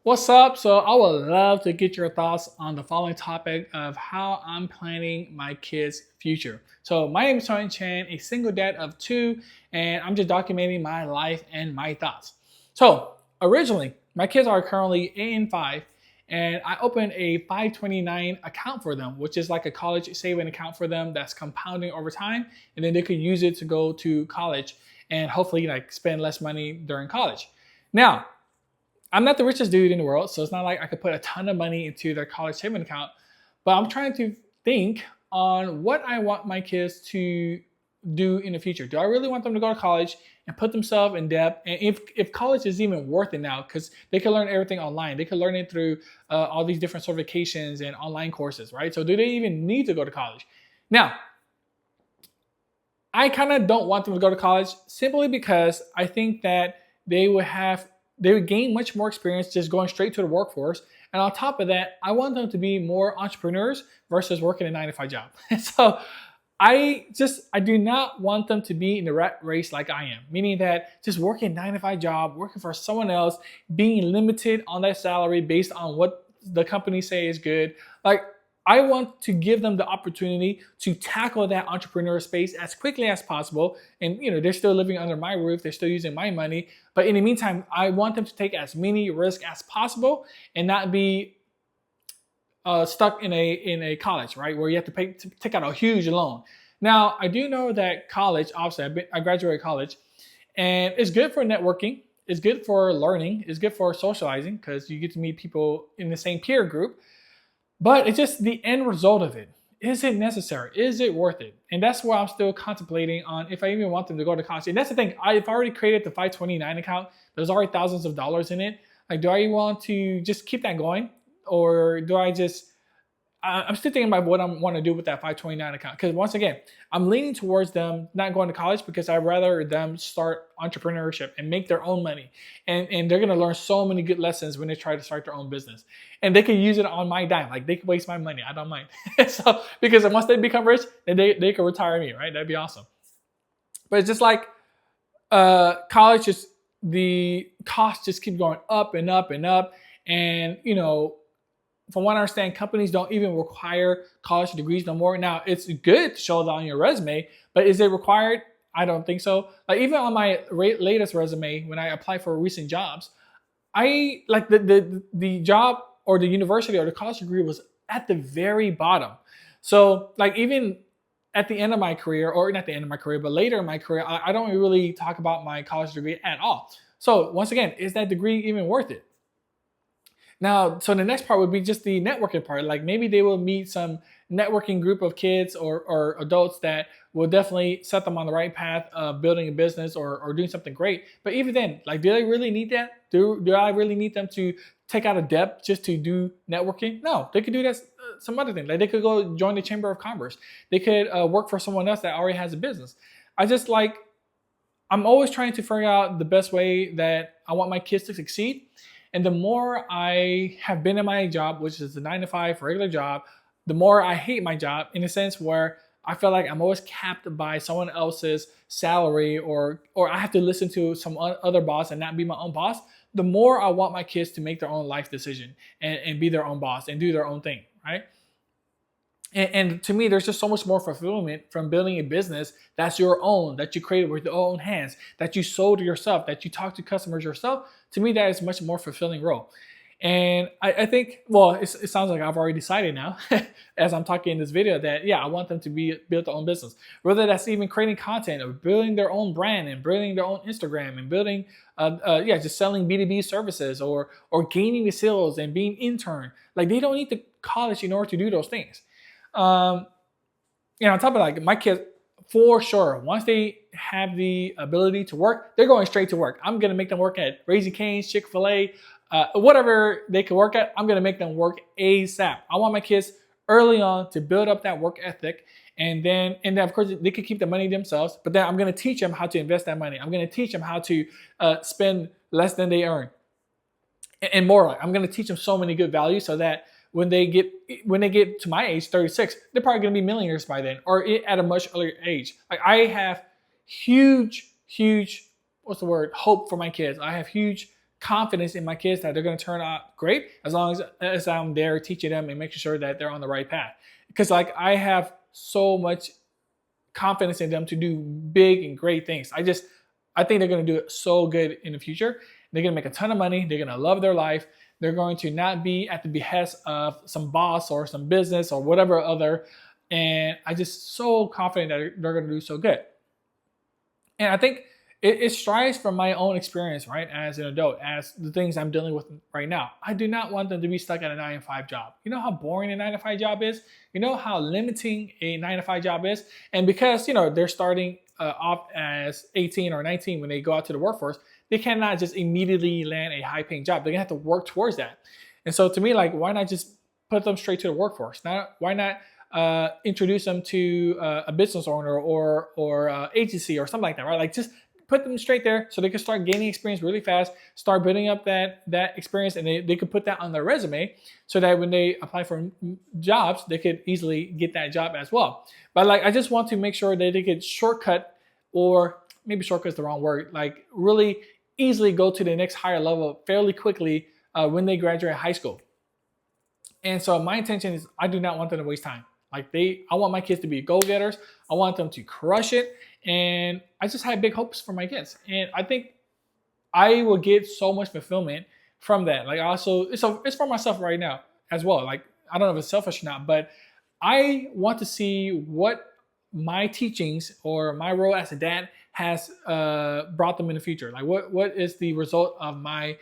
What's up? So I would love to get your thoughts on the following topic of how I'm planning my kids' future. So my name is Tony Chan, a single dad of two, and I'm just documenting my life and my thoughts. So originally, my kids are currently 8 and 5, and I opened a 529 account for them, which is like a college saving account for them that's compounding over time, and then they could use it to go to college and hopefully like spend less money during college. Now, I'm not the richest dude in the world, so it's not like I could put a ton of money into their college savings account. But I'm trying to think on what I want my kids to do in the future. Do I really want them to go to college and put themselves in debt? And if college is even worth it now, because they can learn everything online, they can learn it through all these different certifications and online courses, right? So do they even need to go to college? Now, I kind of don't want them to go to college simply because I think that they would have they would gain much more experience just going straight to the workforce. And on top of that, I want them to be more entrepreneurs versus working a 9 to 5 job. So I do not want them to be in the rat race like I am, meaning that just working a 9 to 5 job, working for someone else, being limited on that salary based on what the company say is good. Like, I want to give them the opportunity to tackle that entrepreneur space as quickly as possible. And they're still living under my roof, they're still using my money. But in the meantime, I want them to take as many risks as possible and not be stuck in a college, right, where you have to take out a huge loan. Now, I do know that college, obviously, I graduated college, and it's good for networking. It's good for learning. It's good for socializing because you get to meet people in the same peer group. But it's just the end result of it. Is it necessary? Is it worth it? And that's why I'm still contemplating on if I even want them to go to college. And that's the thing. I've already created the 529 account. There's already thousands of dollars in it. Like, do I want to just keep that going? Or do I just I'm still thinking about what I want to do with that 529 account. Because once again, I'm leaning towards them not going to college because I'd rather them start entrepreneurship and make their own money. And they're going to learn so many good lessons when they try to start their own business. And they can use it on my dime. Like, they can waste my money. I don't mind. So, because once they become rich, then they can retire me, right? That'd be awesome. But it's just like college, just the costs just keep going up and up and up. And, from what I understand, companies don't even require college degrees no more. Now, it's good to show that on your resume, but is it required? I don't think so. Like, even on my latest resume, when I apply for recent jobs, I like the job or the university or the college degree was at the very bottom. So, like, even at the end of my career, or not the end of my career, but later in my career, I don't really talk about my college degree at all. So once again, is that degree even worth it? Now, so the next part would be just the networking part. Like, maybe they will meet some networking group of kids or adults that will definitely set them on the right path of building a business or doing something great. But even then, like, do they really need that? Do I really need them to take out a debt just to do networking? No, they could do that some other thing. Like, they could go join the Chamber of Commerce. They could work for someone else that already has a business. I'm always trying to figure out the best way that I want my kids to succeed. And the more I have been in my job, which is a 9 to 5 regular job, the more I hate my job, in a sense where I feel like I'm always capped by someone else's salary, or I have to listen to some other boss and not be my own boss. The more I want my kids to make their own life decision and be their own boss and do their own thing, right? And to me, there's just so much more fulfillment from building a business that's your own, that you created with your own hands, that you sold yourself, that you talk to customers yourself. To me, that is much more fulfilling role. And I think, well, it sounds like I've already decided now, as I'm talking in this video, that yeah, I want them to build their own business. Whether that's even creating content or building their own brand and building their own Instagram and building, just selling B2B services or gaining the sales and being intern. Like, they don't need the college in order to do those things. On top of, like, my kids, for sure, once they have the ability to work, they're going straight to work. I'm going to make them work at Raising Cane's, Chick-fil-A, whatever they can work at, I'm going to make them work ASAP. I want my kids early on to build up that work ethic. And then of course, they could keep the money themselves, but then I'm going to teach them how to invest that money. I'm going to teach them how to spend less than they earn and more. I'm going to teach them so many good values so that when they get to my age, 36, they're probably going to be millionaires by then, or at a much earlier age. Like, I have huge, hope for my kids. I have huge confidence in my kids that they're going to turn out great as long as I'm there teaching them and making sure that they're on the right path. Because like I have so much confidence in them to do big and great things. I think they're going to do it so good in the future. They're going to make a ton of money. They're going to love their life. They're going to not be at the behest of some boss or some business or whatever other. And I just so confident that they're going to do so good. And I think it strives from my own experience, right? As an adult, as the things I'm dealing with right now. I do not want them to be stuck at a 9-to-5 job. You know how boring a 9-to-5 job is? You know how limiting a 9-to-5 job is? And because, they're starting off as 18 or 19 when they go out to the workforce, they cannot just immediately land a high paying job. They're gonna have to work towards that. And so to me, like, why not just put them straight to the workforce? Why not introduce them to a business owner or agency or something like that, right? Like just put them straight there so they can start gaining experience really fast, start building up that experience, and they could put that on their resume so that when they apply for jobs, they could easily get that job as well. But like, I just want to make sure that they could shortcut, or maybe shortcut is the wrong word, like really easily go to the next higher level fairly quickly when they graduate high school. And so my intention is I do not want them to waste time. Like I want my kids to be go-getters. I want them to crush it. And I just have big hopes for my kids. And I think I will get so much fulfillment from that. Like also, it's for myself right now as well. Like, I don't know if it's selfish or not, but I want to see what my teachings or my role as a dad has brought them in the future. Like what is the result of my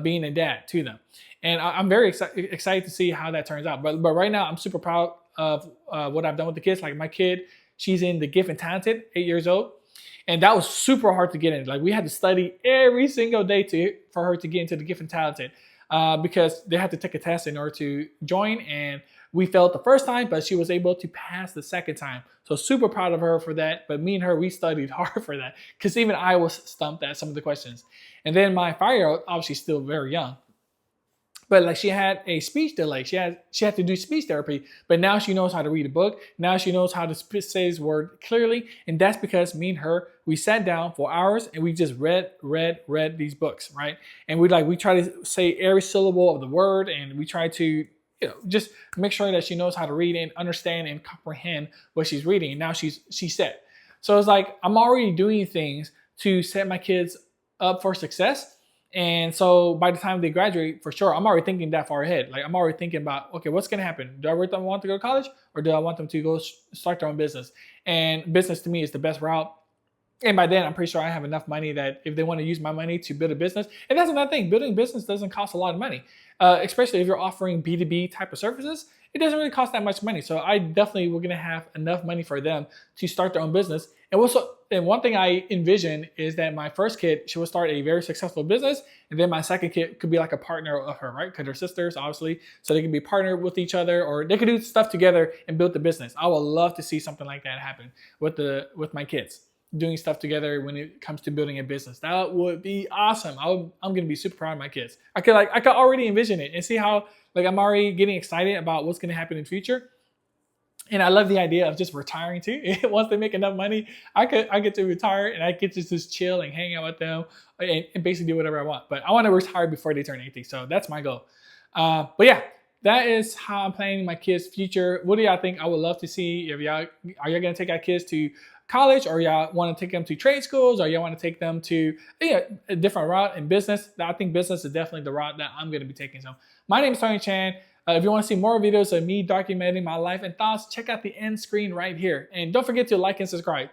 being a dad to them? And I'm very excited to see how that turns out. But right now, I'm super proud of what I've done with the kids. Like my kid, she's in the Gifted and Talented, 8 years old. And that was super hard to get in. Like we had to study every single day for her to get into the Gifted and Talented because they had to take a test in order to join. And we failed the first time, but she was able to pass the second time. So super proud of her for that. But me and her, we studied hard for that because even I was stumped at some of the questions. And then my 5-year-old, obviously still very young, but like she had a speech delay. She had to do speech therapy, but now she knows how to read a book. Now she knows how to say his word clearly. And that's because me and her, we sat down for hours and we just read these books, right? And we try to say every syllable of the word, and we try to just make sure that she knows how to read and understand and comprehend what she's reading. And now she's set. So it's like I'm already doing things to set my kids up for success. And so by the time they graduate, for sure, I'm already thinking that far ahead. Like I'm already thinking about, okay, what's going to happen? Do I really want to go to college, or do I want them to go start their own business? And business to me is the best route. And by then, I'm pretty sure I have enough money that if they want to use my money to build a business, and that's another thing, building a business doesn't cost a lot of money, especially if you're offering B2B type of services. It doesn't really cost that much money. So I definitely we're going to have enough money for them to start their own business. And one thing I envision is that my first kid, she will start a very successful business. And then my second kid could be like a partner of her, right? Because they're sisters, obviously. So they can be partnered with each other, or they could do stuff together and build the business. I would love to see something like that happen with my kids, doing stuff together when it comes to building a business. That would be awesome. I'm going to be super proud of my kids. I could already envision it and see how I'm already getting excited about what's going to happen in the future. And I love the idea of just retiring too. Once they make enough money, I get to retire and I get to just chill and hang out with them and basically do whatever I want. But I want to retire before they turn 18. So that's my goal. But yeah, that is how I'm planning my kids' future. What do y'all think? I would love to see if are y'all going to take our kids to college, or y'all want to take them to trade schools, or y'all want to take them to a different route in business. I think business is definitely the route that I'm going to be taking. So my name is Tony Chan. If you want to see more videos of me documenting my life and thoughts, check out the end screen right here. And don't forget to like and subscribe.